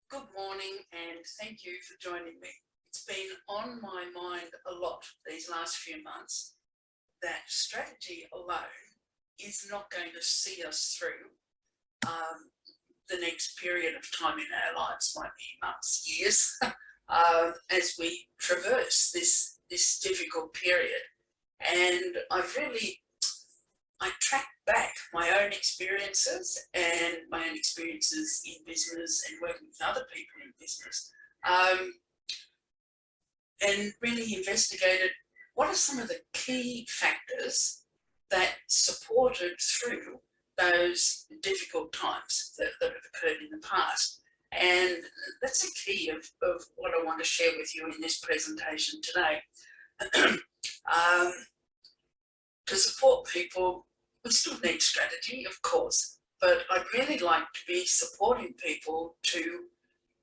Good morning and thank you for joining me. It's been on my mind a lot these last few months that strategy alone is not going to see us through the next period of time in our lives, might be months, years, as we traverse this difficult period. And I track back my own experiences and my own experiences in business and working with other people in business, and really investigated what are some of the key factors that supported through those difficult times that have occurred in the past. And that's a key of what I want to share with you in this presentation today. To support people, we still need strategy, of course, but I'd really like to be supporting people to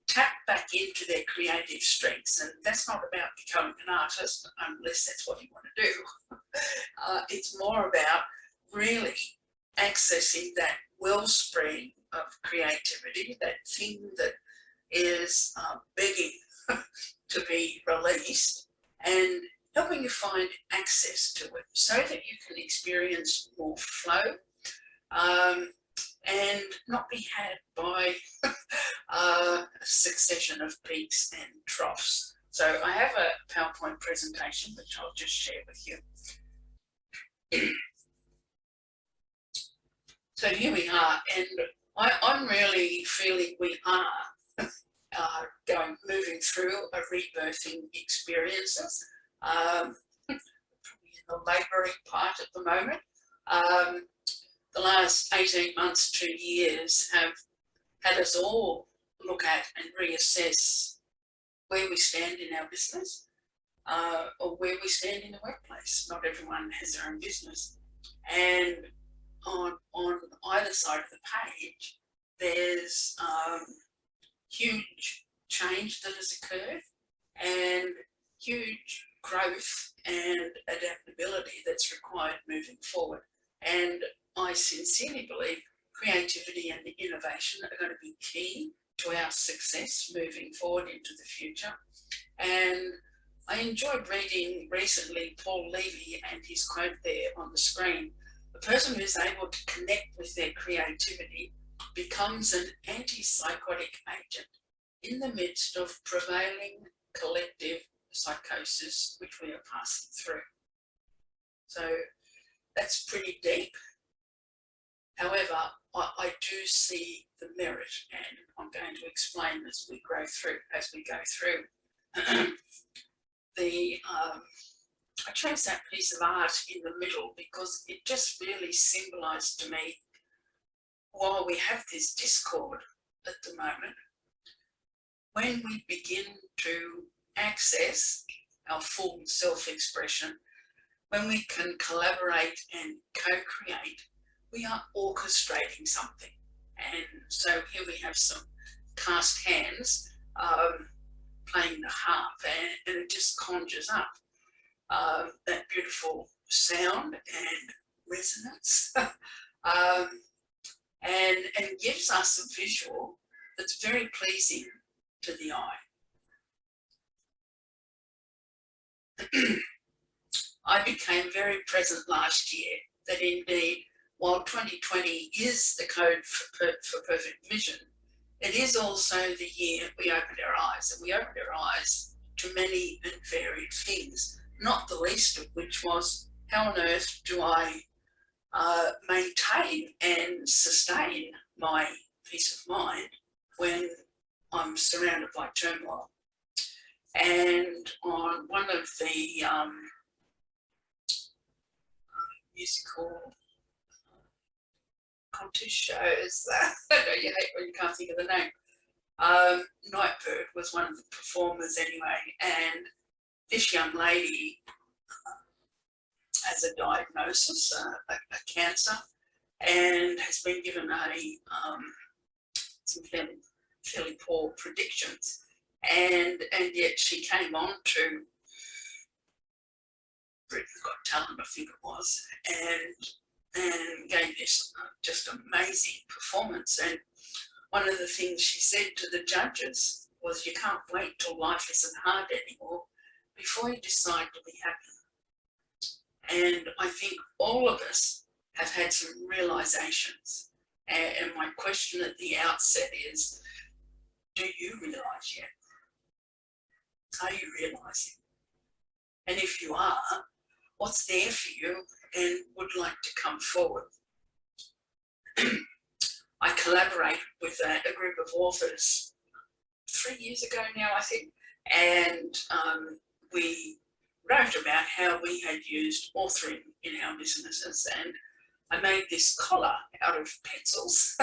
tap back into their creative strengths. And that's not about becoming an artist, unless that's what you want to do. It's more about really accessing that wellspring of creativity, that thing that is begging to be released, and helping you find access to it so that you can experience more flow and not be had by a succession of peaks and troughs. So I have a PowerPoint presentation which I'll just share with you. So here we are, and I'm really feeling we are moving through a rebirthing experiences. Probably in the labouring part at the moment. The last 18 months, 2 years have had us all look at and reassess where we stand in our business, or where we stand in the workplace. Not everyone has their own business. And on either side of the page, there's huge change that has occurred and huge growth and adaptability that's required moving forward. And I sincerely believe creativity and innovation are going to be key to our success moving forward into the future. And I enjoyed reading recently Paul Levy and his quote there on the screen: the person who's able to connect with their creativity becomes an antipsychotic agent in the midst of prevailing collective psychosis which we are passing through. So that's pretty deep. However, I do see the merit, and I'm going to explain as we go through. I chose that piece of art in the middle because it just really symbolised to me, while we have this discord at the moment, when we begin to access our full self-expression, when we can collaborate and co-create, we are orchestrating something. And so here we have some cast hands playing the harp, and it just conjures up that beautiful sound and resonance, and gives us a visual that's very pleasing to the eye. I became very present last year that indeed, while 2020 is the code for perfect vision, it is also the year we opened our eyes, and we opened our eyes to many and varied things, not the least of which was, how on earth do I maintain and sustain my peace of mind when I'm surrounded by turmoil? And on one of the musical contest shows, you hate when you can't think of the name, Nightbird was one of the performers anyway, and this young lady has a diagnosis, a cancer, and has been given some fairly poor predictions, and yet she came on to Britain's Got Talent, I think it was, and gave this just amazing performance. And one of the things she said to the judges was, you can't wait till life isn't hard anymore before you decide to be happy. And I think all of us have had some realizations. And my question at the outset is, do you realise yet? Are you realising? And if you are, what's there for you and would like to come forward? I collaborated with a group of authors 3 years ago now, I think, and we wrote about how we had used authoring in our businesses, and I made this collar out of pencils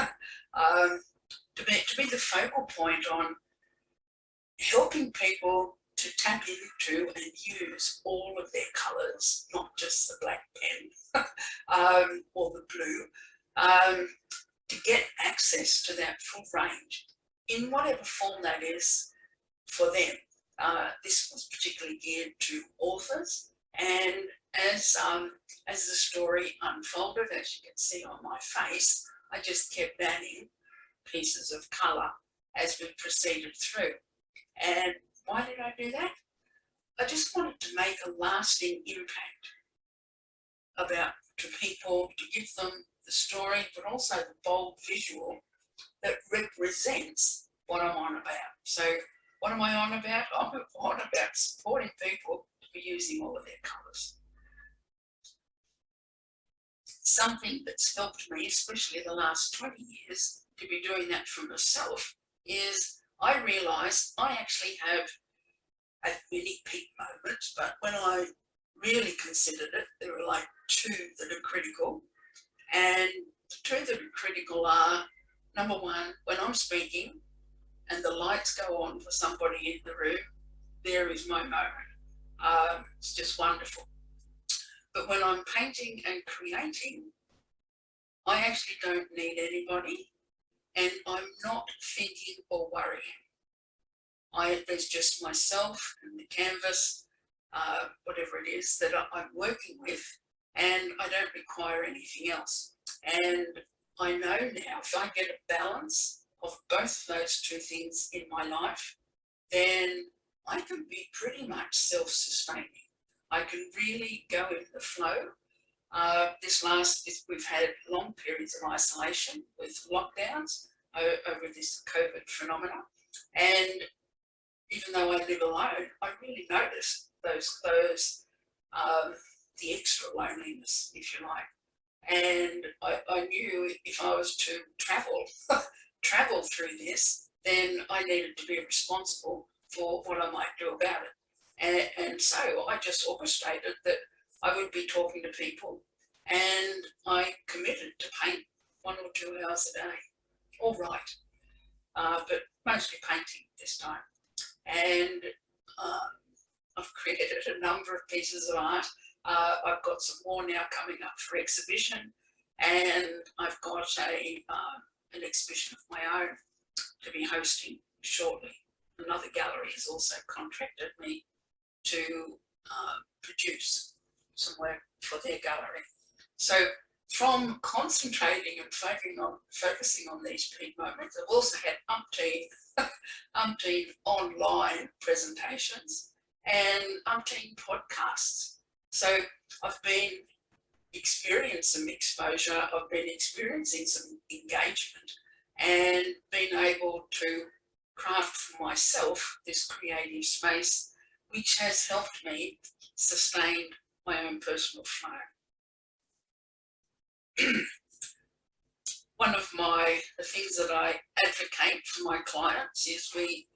to be the focal point on helping people to tap into and use all of their colours, not just the black pen or the blue, to get access to that full range in whatever form that is for them. This was particularly geared to authors, and as the story unfolded, as you can see on my face, I just kept adding pieces of colour as we proceeded through. And why did I do that? I just wanted to make a lasting impact to people, to give them the story, but also the bold visual that represents what I'm on about. So what am I on about? I'm on about supporting people to be using all of their colours. Something that's helped me, especially the last 20 years, to be doing that for myself is I realised I actually have had many peak moments, but when I really considered it, there were like two that are critical. And the two that are critical are, number one, when I'm speaking and the lights go on for somebody in the room, there is my moment. It's just wonderful. But when I'm painting and creating, I actually don't need anybody, and I'm not thinking or worrying. There's just myself and the canvas, whatever it is that I'm working with, and I don't require anything else. And I know now if I get a balance of both those two things in my life, then I can be pretty much self-sustaining. I can really go in the flow. We've had long periods of isolation with lockdowns over this COVID phenomena. And even though I live alone, I really noticed the extra loneliness, if you like. And I knew if I was to travel through this, then I needed to be responsible for what I might do about it. And so I just orchestrated that I would be talking to people, and I committed to paint 1 or 2 hours a day, or write, but mostly painting this time. And I've created a number of pieces of art. I've got some more now coming up for exhibition, and I've got an exhibition of my own to be hosting shortly. Another gallery has also contracted me to produce some work for their gallery. So from concentrating and focusing on these peak moments, I've also had umpteen online presentations and umpteen podcasts. So I've been experiencing some exposure, I've been experiencing some engagement, and been able to craft for myself this creative space, which has helped me sustain my own personal flow. One of the things that I advocate for my clients is we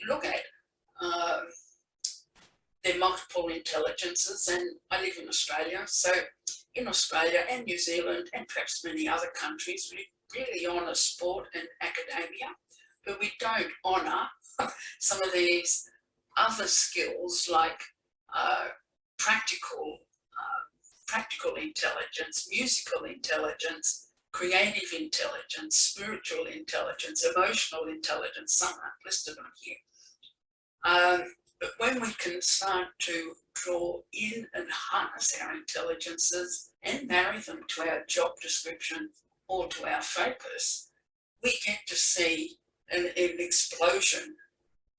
look at their multiple intelligences, and I live in Australia, so in Australia and New Zealand and perhaps many other countries, we really honour sport and academia, but we don't honour some of these other skills like practical intelligence, musical intelligence, creative intelligence, spiritual intelligence, emotional intelligence. Some aren't listed on here. But when we can start to draw in and harness our intelligences and marry them to our job description or to our focus, we get to see an explosion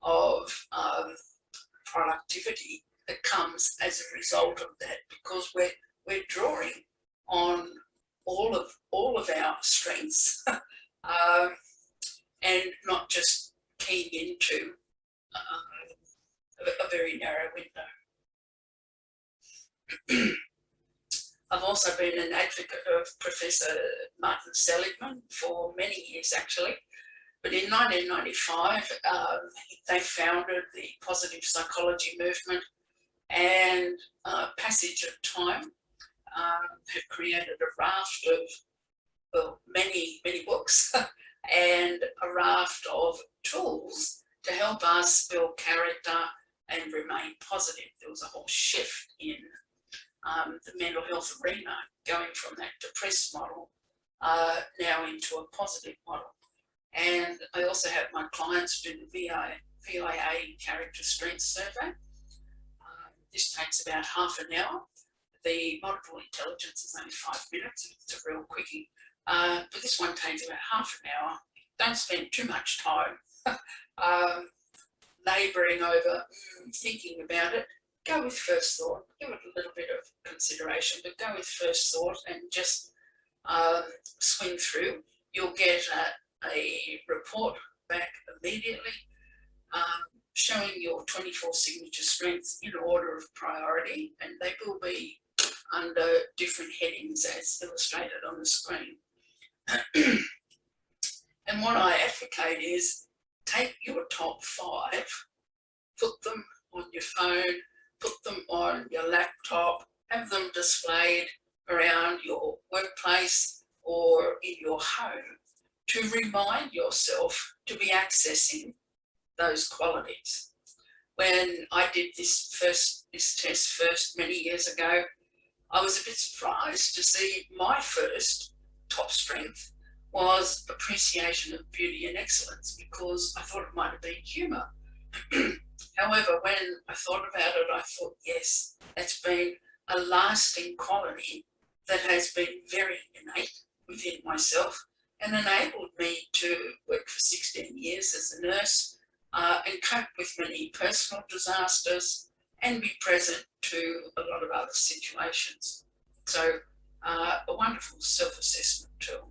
of productivity that comes as a result of that, because we're drawing on all of our strengths and not just keying into a very narrow window. I've also been an advocate of Professor Martin Seligman for many years, actually. But in 1995, they founded the positive psychology movement, and Passage of Time have created a raft of, well, many books and a raft of tools to help us build character and remain positive. There was a whole shift in the mental health arena, going from that depressed model now into a positive model. And I also have my clients do the VIA character strength survey. This takes about half an hour. The multiple intelligence is only 5 minutes. It's a real quickie. But this one takes about half an hour. Don't spend too much time labouring over thinking about it. Go with first thought. Give it a little bit of consideration, but go with first thought and just swing through. You'll get a report back immediately showing your 24 signature strengths in order of priority, and they will be under different headings as illustrated on the screen. And what I advocate is take your top 5, put them on your phone, put them on your laptop, have them displayed around your workplace or in your home to remind yourself to be accessing those qualities. When I did this test first many years ago, I was a bit surprised to see my first top strength was appreciation of beauty and excellence, because I thought it might have been humour. However, when I thought about it, I thought, yes, that's been a lasting quality that has been very innate within myself and enabled me to work for 16 years as a nurse and cope with many personal disasters and be present to a lot of other situations. So a wonderful self-assessment tool.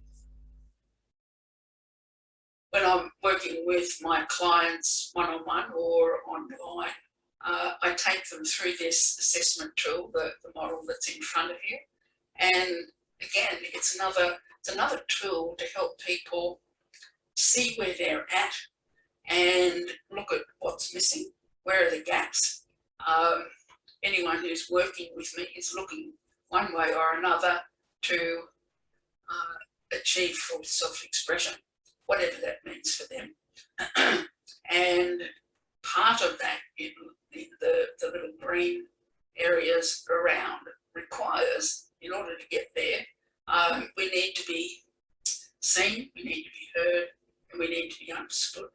When I'm working with my clients one-on-one or online, I take them through this assessment tool, the model that's in front of you. And again, it's another tool to help people see where they're at and look at what's missing, where are the gaps. Anyone who's working with me is looking one way or another to achieve full self-expression, whatever that means for them. And part of that, the little green areas around requires, in order to get there, we need to be seen, we need to be heard, and we need to be understood.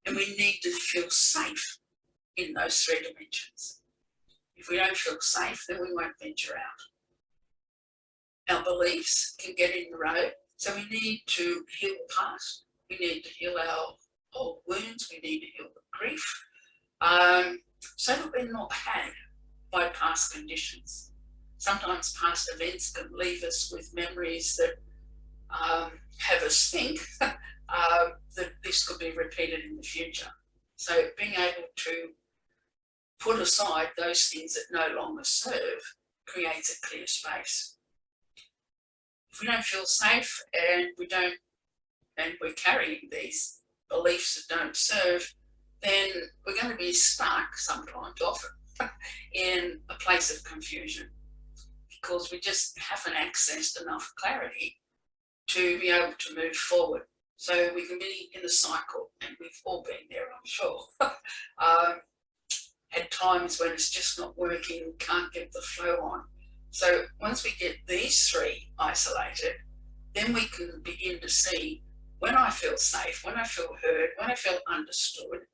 And we need to feel safe in those 3 dimensions. If we don't feel safe, then we won't venture out. Our beliefs can get in the road, so we need to heal the past. We need to heal our old wounds. We need to heal the grief, so that we're not had by past conditions. Sometimes past events can leave us with memories that have us think that this could be repeated in the future. So being able to put aside those things that no longer serve creates a clear space. If we don't feel safe and we're carrying these beliefs that don't serve, then we're going to be stuck sometimes, often, in a place of confusion, because we just haven't accessed enough clarity to be able to move forward. So we can be in a cycle, and we've all been there, I'm sure. At times when it's just not working, can't get the flow on. So once we get these 3 isolated, then we can begin to see when I feel safe, when I feel heard, when I feel understood,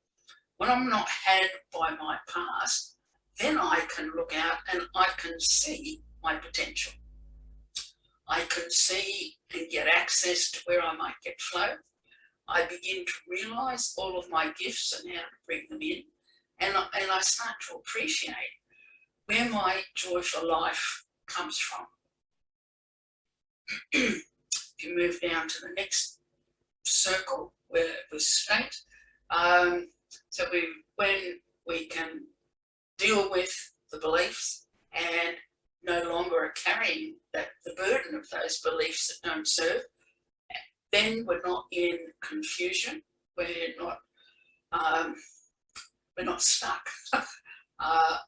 when I'm not had by my past, then I can look out and I can see my potential. I can see and get access to where I might get flow. I begin to realise all of my gifts and how to bring them in, and I start to appreciate where my joy for life comes from. If you move down to the next circle where it was state, so when we can deal with the beliefs and no longer are carrying the burden of those beliefs that don't serve, then we're not in confusion. We're not stuck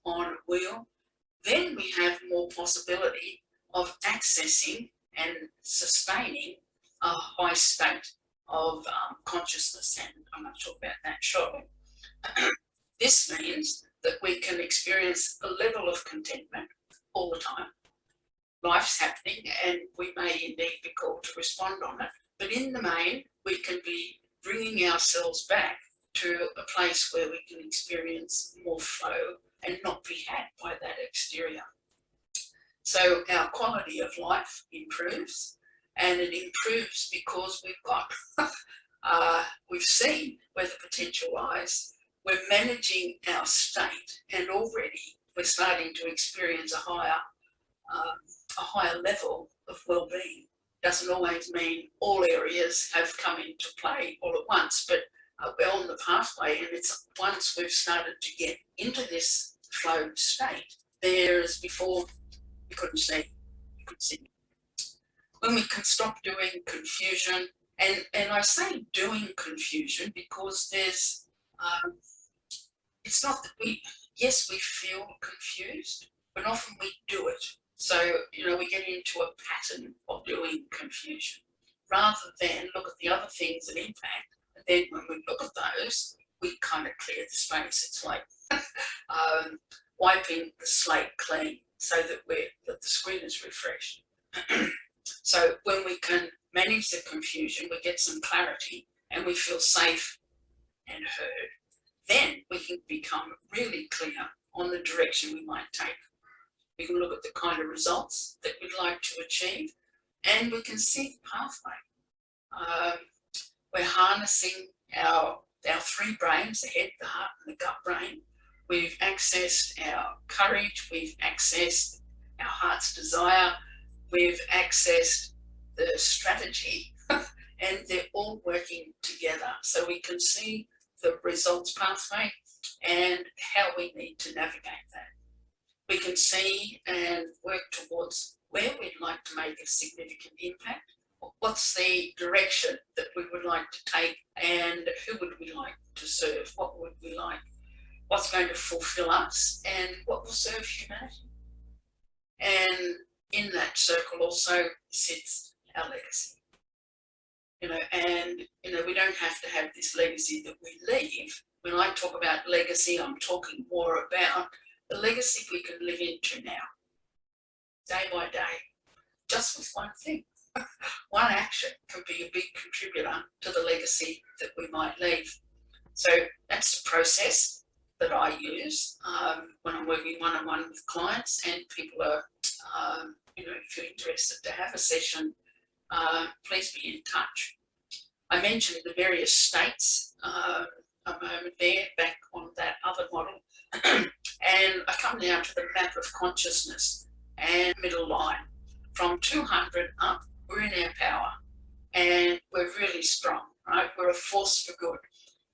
on a wheel. Then we have more possibility of accessing and sustaining a high state of consciousness, and I'm going to talk about that shortly. This means that we can experience a level of contentment all the time. Life's happening and we may indeed be called to respond on it, but in the main we can be bringing ourselves back to a place where we can experience more flow and not be had by that exterior. So our quality of life improves, and it improves because we've seen where the potential lies. We're managing our state, and already we're starting to experience a higher level of well-being. Doesn't always mean all areas have come into play all at once, but we're on the pathway, and it's once we've started to get into this flow state, whereas before you couldn't see. When we can stop doing confusion, and I say doing confusion because there's, it's not that we feel confused, but often we do it. So, we get into a pattern of doing confusion rather than look at the other things that impact. And then when we look at those, we kind of clear the space. It's like wiping the slate clean so that the screen is refreshed. So when we can manage the confusion, we get some clarity and we feel safe and heard, then we can become really clear on the direction we might take. We can look at the kind of results that we'd like to achieve, and we can see the pathway. We're harnessing our three brains, the head, the heart, and the gut brain. We've accessed our courage, we've accessed our heart's desire, we've accessed the strategy, and they're all working together. So we can see the results pathway and how we need to navigate that. We can see and work towards where we'd like to make a significant impact. What's the direction that we would like to take, and who would we like to serve? What would we like? What's going to fulfill us, and what will serve humanity? And in that circle also sits our legacy. We don't have to have this legacy that we leave. When I talk about legacy, I'm talking more about the legacy we can live into now, day by day, just with one thing. One action can be a big contributor to the legacy that we might leave. So that's the process that I use when I'm working one-on-one with clients, and people are, if you're interested to have a session, please be in touch. I mentioned the various states a moment there, back on that other model. And I come now to the map of consciousness and middle line. From 200 up, we're in our power and we're really strong, right? We're a force for good.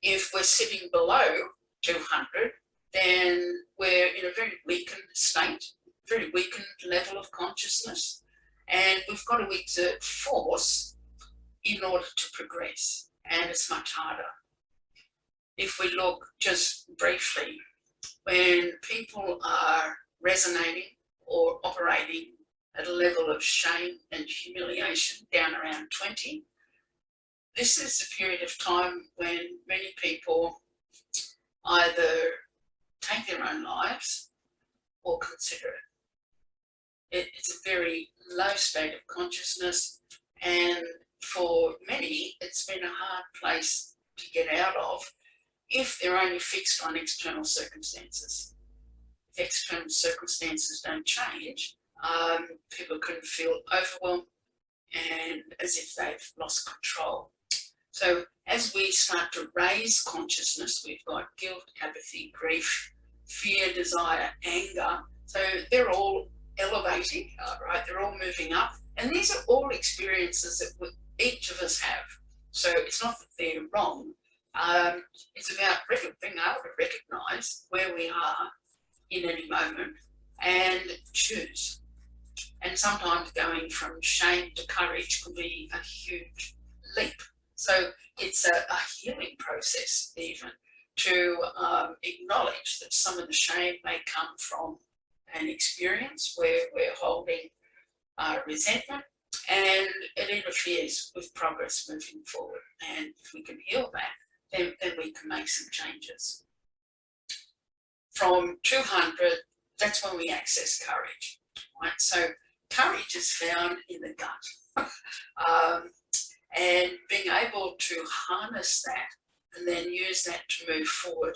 If we're sitting below 200, then we're in a very weakened state, very weakened level of consciousness, and we've got to exert force in order to progress, and it's much harder. If we look just briefly, when people are resonating or operating at a level of shame and humiliation down around 20, this is a period of time when many people either take their own lives or consider it. It's a very low state of consciousness, and for many it's been a hard place to get out of if they're only fixed on external circumstances. If external circumstances don't change, people can feel overwhelmed and as if they've lost control. So as we start to raise consciousness, we've got guilt, apathy, grief, fear, desire, anger. So they're all elevating, right? They're all moving up. And these are all experiences that each of us have. So it's not that they're wrong. It's about being able to recognise where we are in any moment and choose. And sometimes going from shame to courage can be a huge leap. So it's a healing process even to acknowledge that some of the shame may come from an experience where we're holding resentment, and it interferes with progress moving forward. And if we can heal that, then we can make some changes. From 200, that's when we access courage, right? So courage is found in the gut. And being able to harness that and then use that to move forward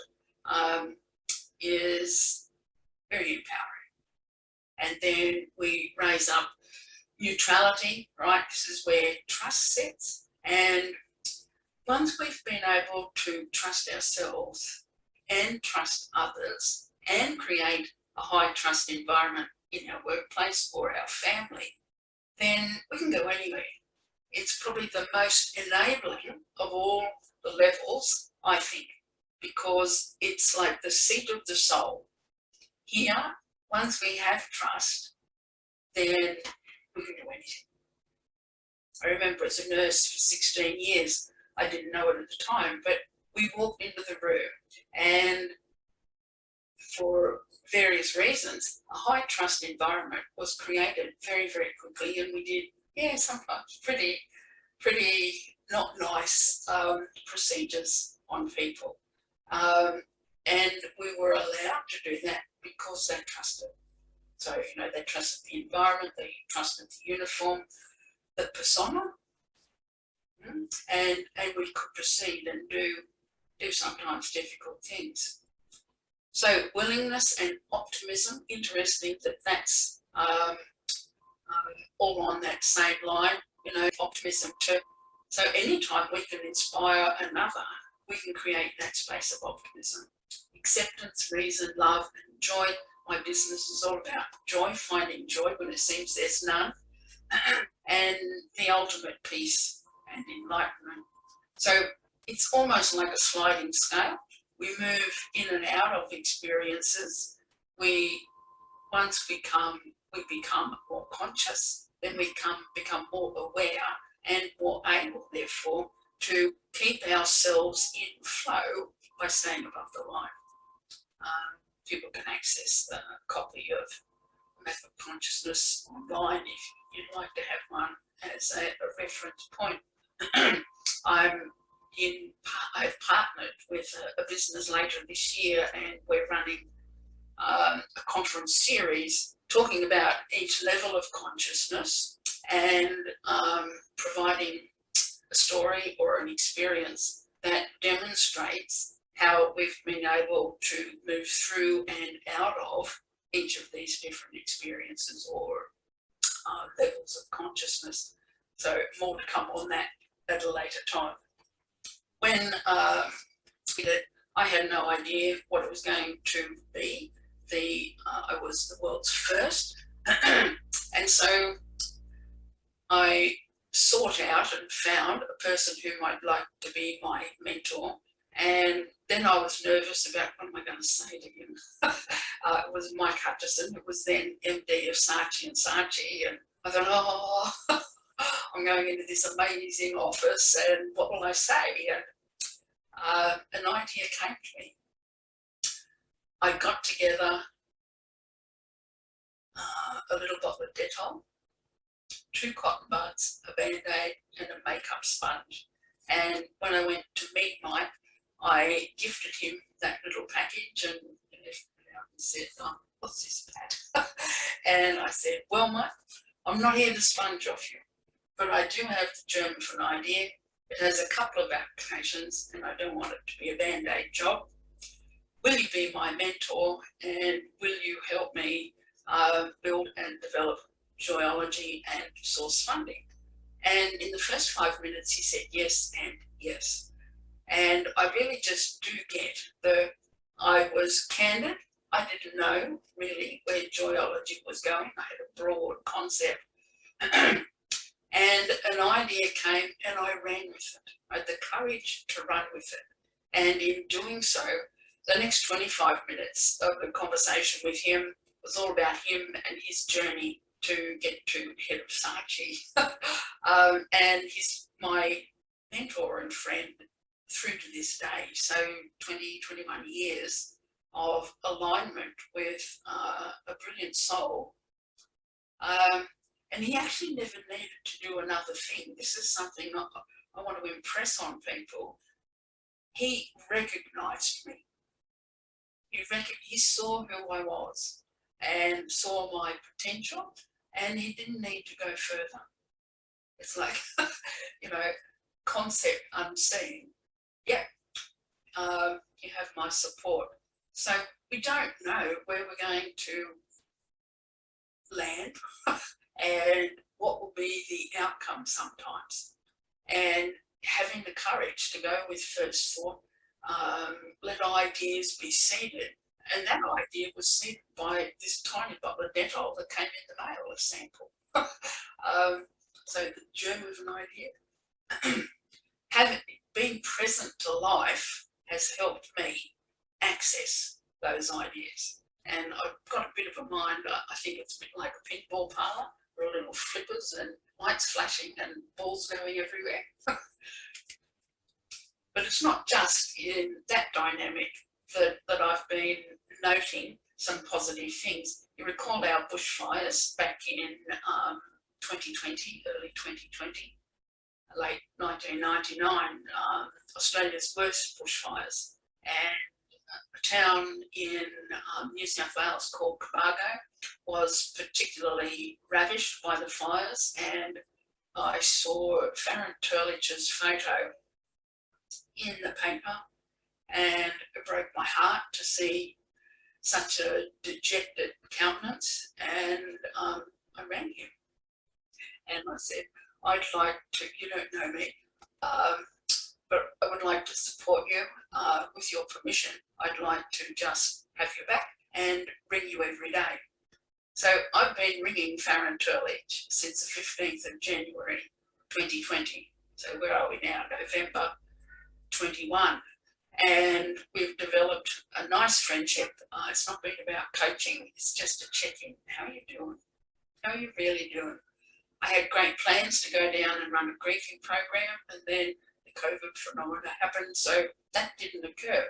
is very empowering. And then we raise up neutrality, right? This is where trust sits. And once we've been able to trust ourselves and trust others and create a high trust environment in our workplace or our family, then we can go anywhere. It's probably the most enabling of all the levels, I think, because it's like the seat of the soul. Here, once we have trust, then we can do anything. I remember as a nurse for 16 years, I didn't know it at the time, but we walked into the room and for various reasons, a high trust environment was created very, very quickly, and we did, sometimes pretty not nice procedures on people. And we were allowed to do that because they trusted. So, they trusted the environment, they trusted the uniform, the persona, and we could proceed and do sometimes difficult things. So willingness and optimism, interesting that that's all on that same line, optimism too. So anytime we can inspire another, we can create that space of optimism. Acceptance, reason, love, and joy. My business is all about joy, finding joy when it seems there's none, and the ultimate peace and enlightenment. So it's almost like a sliding scale. We move in and out of experiences. Once we become more conscious, then we become more aware and more able, therefore, to keep ourselves in flow by staying above the line. People can access the copy of Method Consciousness online if you'd like to have one as a reference point. I've partnered with a business later this year, and we're running a conference series talking about each level of consciousness and providing a story or an experience that demonstrates how we've been able to move through and out of each of these different experiences or levels of consciousness. So more to come on that at a later time. When I had no idea what it was going to be. I was the world's first, and so I sought out and found a person whom I'd like to be my mentor. And then I was nervous about what am I going to say to him. It was Mike Hutchison, who was then MD of Saatchi & Saatchi, and I thought, I'm going into this amazing office, and what will I say? And an idea came to me. I got together a little bottle of Dettol, 2 cotton buds, a Band-Aid, and a makeup sponge. And when I went to meet Mike, I gifted him that little package, and he said, what's this, Pat? And I said, well, Mike, I'm not here to sponge off you, but I do have the German for an idea. It has a couple of applications, and I don't want it to be a Band-Aid job. Will you be my mentor, and will you help me build and develop Joyology and source funding? And in the first 5 minutes, he said yes, and Yes. And I really just do get I was candid. I didn't know really where joyology was going. I had a broad concept. And an idea came and I ran with it. I had the courage to run with it. And in doing so, the next 25 minutes of the conversation with him was all about him and his journey to get to head of Saatchi. And he's my mentor and friend through to this day. So 20, 21 years of alignment with a brilliant soul. And he actually never needed to do another thing. This is something I want to impress on people. He recognized me. He saw who I was and saw my potential, and he didn't need to go further. It's like, concept unseen. Yeah, you have my support. So we don't know where we're going to land and what will be the outcome sometimes. And having the courage to go with first thought, let ideas be seeded. And that idea was seeded by this tiny bottle of Dettol that came in the mail, a sample. So the germ of an idea. Having been present to life has helped me access those ideas. And I've got a bit of a mind, I think it's a bit like a pinball parlour, where little flippers and lights flashing and balls going everywhere. But it's not just in that dynamic that I've been noting some positive things. You recall our bushfires back in 2020, early 2020, late 1999, Australia's worst bushfires. And a town in New South Wales called Cobargo was particularly ravished by the fires, and I saw Farron Turlich's photo in the paper, and it broke my heart to see such a dejected countenance. And I rang him and I said, I'd like to, you don't know me, but I would like to support you with your permission. I'd like to just have your back and ring you every day. So I've been ringing Farron Turlich since the 15th of January 2020. So where are we now? November 21. And we've developed a nice friendship. It's not been about coaching, it's just a check-in. How are you doing? How are you really doing? I had great plans to go down and run a grieving program, and then the COVID phenomena happened, so that didn't occur.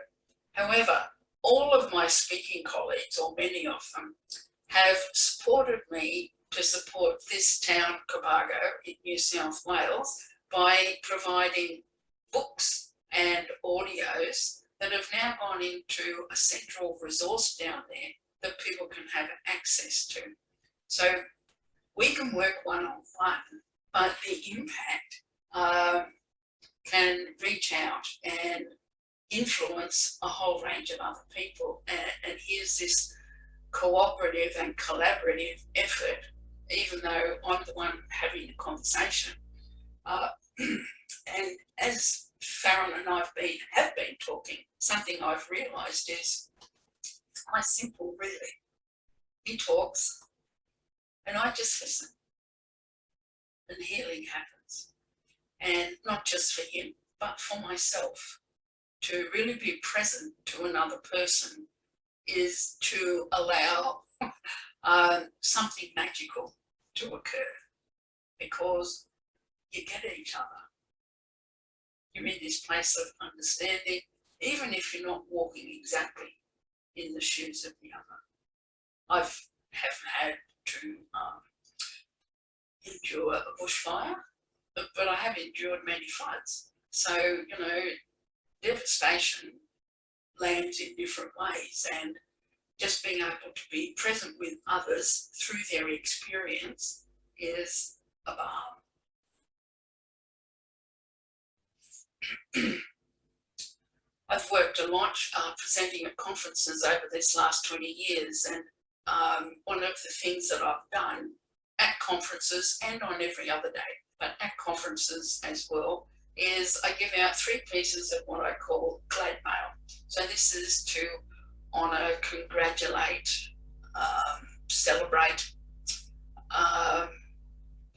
However, all of my speaking colleagues, or many of them, have supported me to support this town, Cobargo, in New South Wales, by providing books and audios that have now gone into a central resource down there that people can have access to. So we can work one-on-one, but the impact can reach out and influence a whole range of other people. And here's this cooperative and collaborative effort, even though I'm the one having the conversation. And as Farron and I have been talking, something I've realised is it's quite simple, really. He talks, and I just listen, and healing happens. And not just for him, but for myself. To really be present to another person is to allow something magical to occur, because you get each other. You're in this place of understanding, even if you're not walking exactly in the shoes of the other. I have had to endure a bushfire, but I have endured many floods. So, devastation lands in different ways, and just being able to be present with others through their experience is a balm. I've worked a lot presenting at conferences over this last 20 years, and one of the things that I've done at conferences and on every other day, but at conferences as well, is I give out 3 pieces of what I call glad mail. So this is to honour, congratulate, celebrate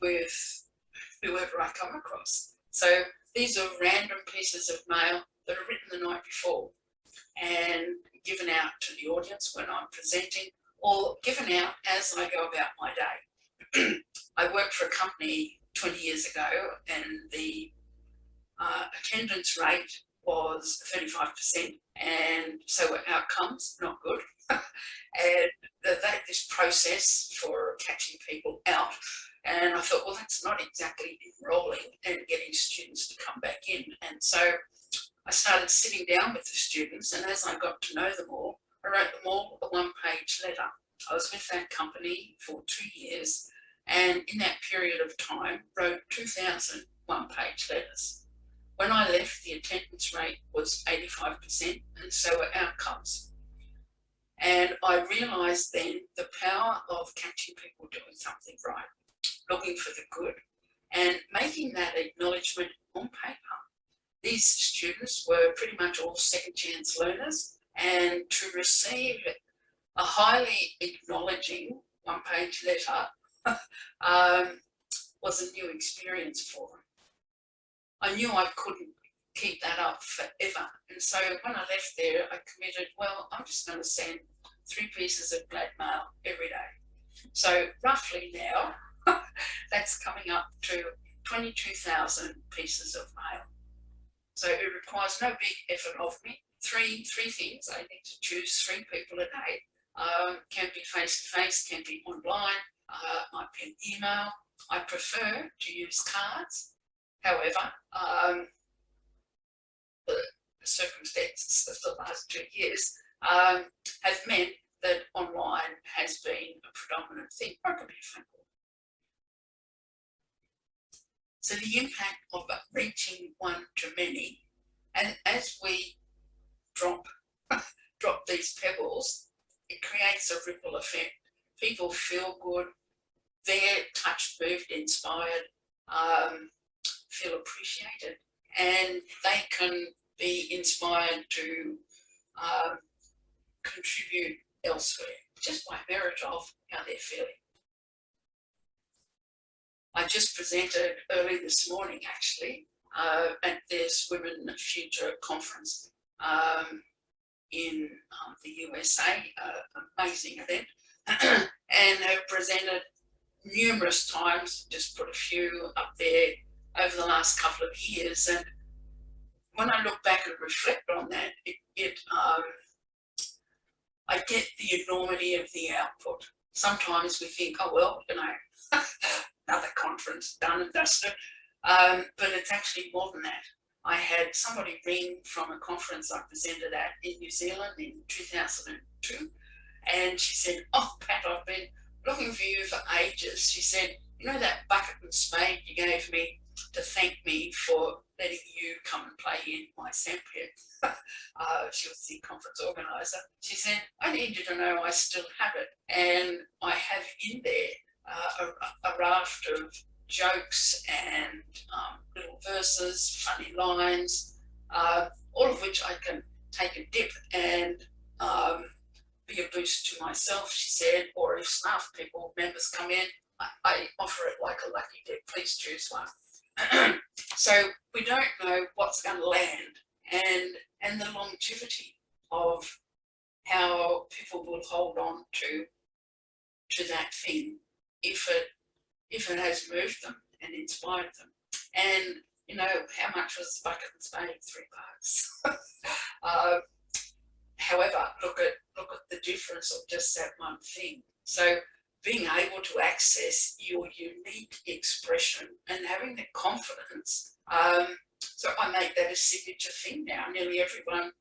with whoever I come across. So these are random pieces of mail that are written the night before and given out to the audience when I'm presenting, or given out as I go about my day. I worked for a company 20 years ago, and the attendance rate was 35%, and so were outcomes not good. And this process for catching people out, and I thought, well, that's not exactly enrolling and getting students to come back in. And so I started sitting down with the students, and as I got to know them all, I wrote them all a 1-page letter. I was with that company for 2 years, and in that period of time wrote 2,000 1-page letters. When I left, the attendance rate was 85%, and so were outcomes. And I realised then the power of catching people doing something right, looking for the good, and making that acknowledgement on paper. These students were pretty much all second chance learners, and to receive a highly acknowledging 1-page letter was a new experience for them. I knew I couldn't keep that up forever, and so when I left there, I committed, well, I'm just going to send 3 pieces of glad mail every day. So roughly now, that's coming up to 22,000 pieces of mail. So it requires no big effort of me. Three things. I need to choose 3 people a day. Can be face-to-face, can be online, might be an email. I prefer to use cards. However, the circumstances of the last 2 years have meant that online has been a predominant thing, or it could be a phone call. So the impact of reaching one to many, and as we drop these pebbles, it creates a ripple effect. People feel good, they're touched, moved, inspired, feel appreciated, and they can be inspired to contribute elsewhere just by merit of how they're feeling. I just presented early this morning, actually, at this Women Future conference in the USA, amazing event, and have presented numerous times, just put a few up there over the last couple of years. And when I look back and reflect on that, I get the enormity of the output. Sometimes we think, oh, well, another conference done and dusted, but it's actually more than that. I had somebody ring from a conference I presented at in New Zealand in 2002, and she said, oh, Pat, I've been looking for you for ages. She said, you know that bucket and spade you gave me to thank me for letting you come and play in my sandpit? She was the conference organiser. She said, I need you to know I still have it, and I have in there a raft of jokes and little verses, funny lines, all of which I can take a dip and be a boost to myself, she said, or if staff people, members come in, I offer it like a lucky dip, please choose one. So we don't know what's going to land, and the longevity of how people will hold on to that thing if it has moved them and inspired them. And how much was the bucket and spade? $3. However, look at the difference of just that one thing. So being able to access your unique expression and having the confidence. So I make that a signature thing now. Nearly everyone, a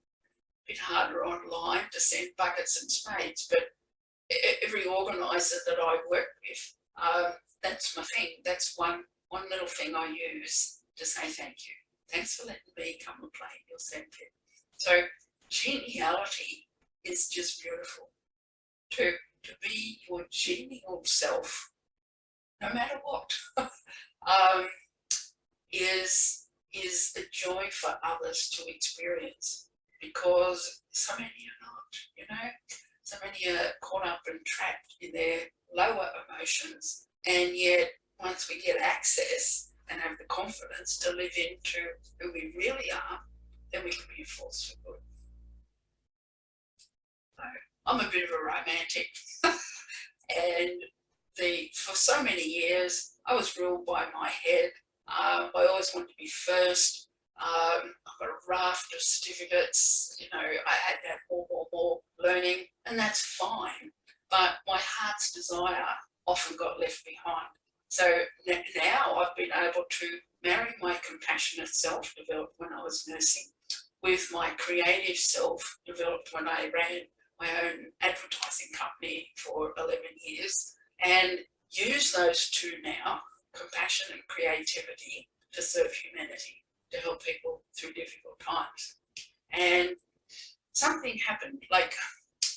bit harder online to send buckets and spades, but every organiser that I work with, that's my thing. That's one little thing I use to say thank you. Thanks for letting me come and play in your sandpit. So geniality is just beautiful. To be your genial self, no matter what, is is a joy for others to experience, because so many are not, you know, so many are caught up and trapped in their lower emotions, and yet once we get access and have the confidence to live into who we really are, then we can be a force for good. So I'm a bit of a romantic, and for so many years I was ruled by my head. I always wanted to be first. I've got a raft of certificates. You know, I had to have more learning, and that's fine. But my heart's desire often got left behind. So now I've been able to marry my compassionate self, developed when I was nursing, with my creative self, developed when I ran my own advertising company for 11 years, and use those two now, compassion and creativity, to serve humanity, to help people through difficult times. And something happened, like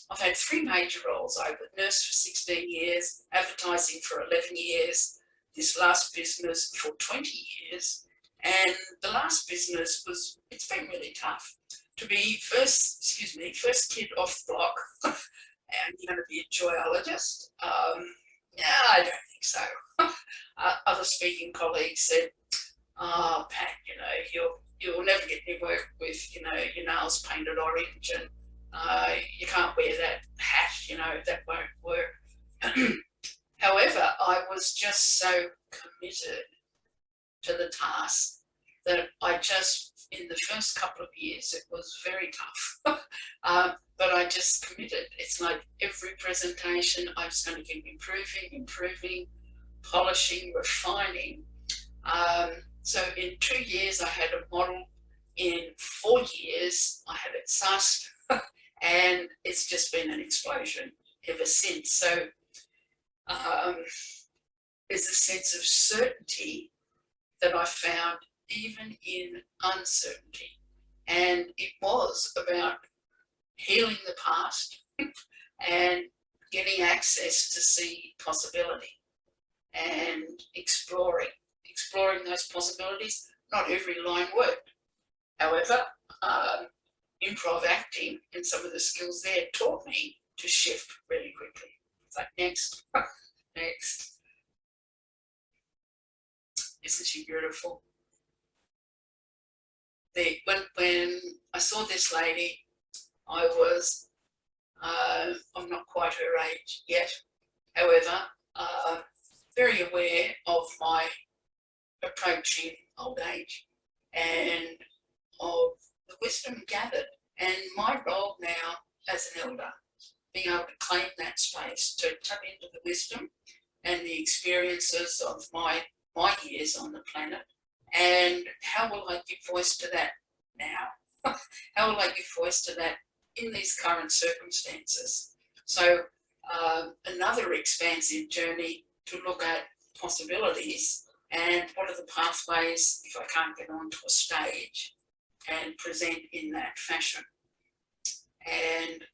I've had 3 major roles. I've nursed for 16 years, advertising for 11 years, this last business for 20 years. And the last business it's been really tough. To be first kid off the block, and you're going to be a joyologist. Yeah, I don't think so. Other speaking colleagues said, "Oh, Pat, you know, you'll never get any work with, you know, your nails painted orange, and you can't wear that hat, you know, that won't work." However, I was just so committed to the task that in the first couple of years, it was very tough. But I just committed. It's like every presentation, I'm just going to keep improving, polishing, refining. So in 2 years, I had a model. In 4 years, I had it sussed, and it's just been an explosion ever since. So there's a sense of certainty that I found even in uncertainty. And it was about healing the past and getting access to see possibility and exploring those possibilities. Not every line worked. However, improv acting and some of the skills there taught me to shift really quickly. It's like, next, next. Isn't she beautiful? When I saw this lady, I was, I'm not quite her age yet, however, very aware of my approaching old age and of the wisdom gathered. And my role now as an elder, being able to claim that space, to tap into the wisdom and the experiences of my years on the planet. And how will I give voice to that now? How will I give voice to that in these current circumstances? So another expansive journey to look at possibilities and what are the pathways if I can't get onto a stage and present in that fashion. And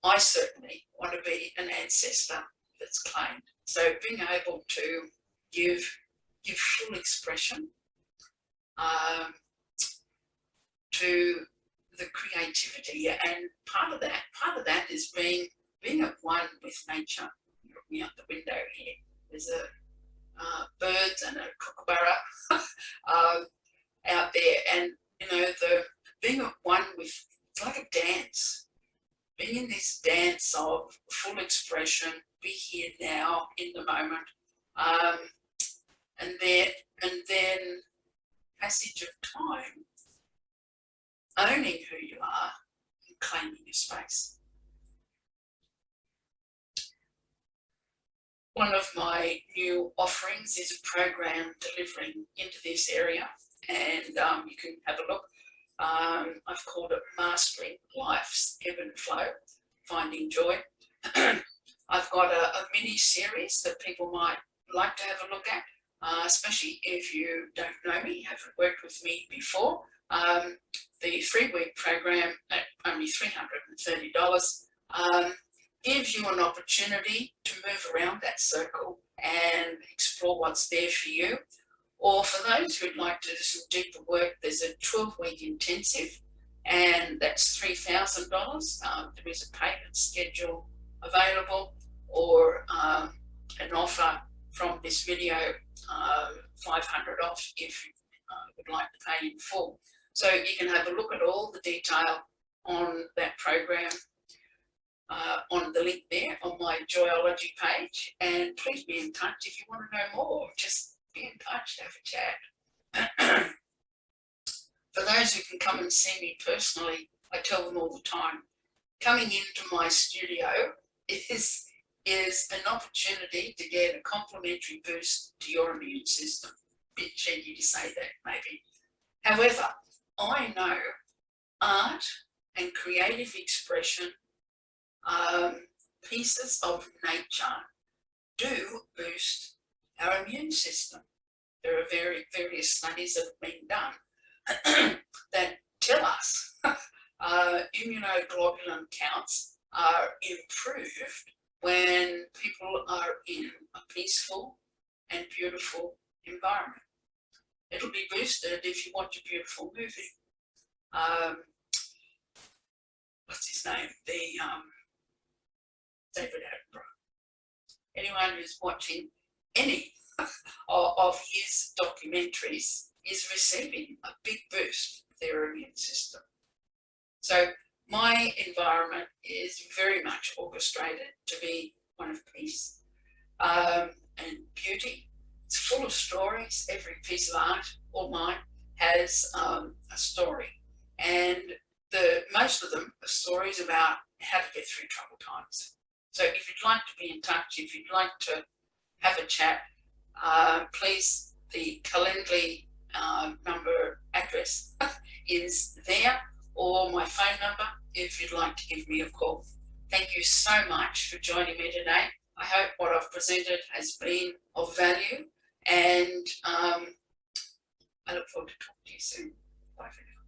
I certainly want to be an ancestor that's claimed. So being able to give full expression to the creativity, and part of that is being at one with nature. You're looking out the window here. There's birds and a kookaburra out there, and you know, the being at one with, it's like a dance. Being in this dance of full expression, be here now in the moment, and then passage of time, owning who you are and claiming your space. One of my new offerings is a program delivering into this area, and you can have a look. I've called it Mastering Life's Ebb and Flow, Finding Joy. I've got a mini series that people might like to have a look at, especially if you don't know me, haven't worked with me before. The 3-week program at only $330 gives you an opportunity to move around that circle and explore what's there for you. Or for those who'd like to do some deeper work, there's a 12-week intensive, and that's $3,000. There is a payment schedule available, or an offer from this video, 500 off if you would like to pay in full. So you can have a look at all the detail on that program on the link there on my Joyology page, and please be in touch if you want to know more. Just be in touch, have a chat. For those who can come and see me personally, I tell them all the time, coming into my studio is an opportunity to get a complimentary boost to your immune system. Bit cheeky to say that, maybe. However, I know art and creative expression, pieces of nature, do boost our immune system. There are various studies that have been done that tell us immunoglobulin counts are improved when people are in a peaceful and beautiful environment. It'll be boosted if you watch a beautiful movie. What's his name? David Attenborough. Anyone who's watching any of his documentaries is receiving a big boost of their immune system. So my environment is very much orchestrated to be one of peace and beauty. It's full of stories. Every piece of art, all mine, has a story, and most of them are stories about how to get through troubled times. So if you'd like to be in touch, if you'd like to have a chat, please, the Calendly number address is there, or my phone number if you'd like to give me a call. Thank you so much for joining me today. I hope what I've presented has been of value, and I look forward to talking to you soon. Bye for now.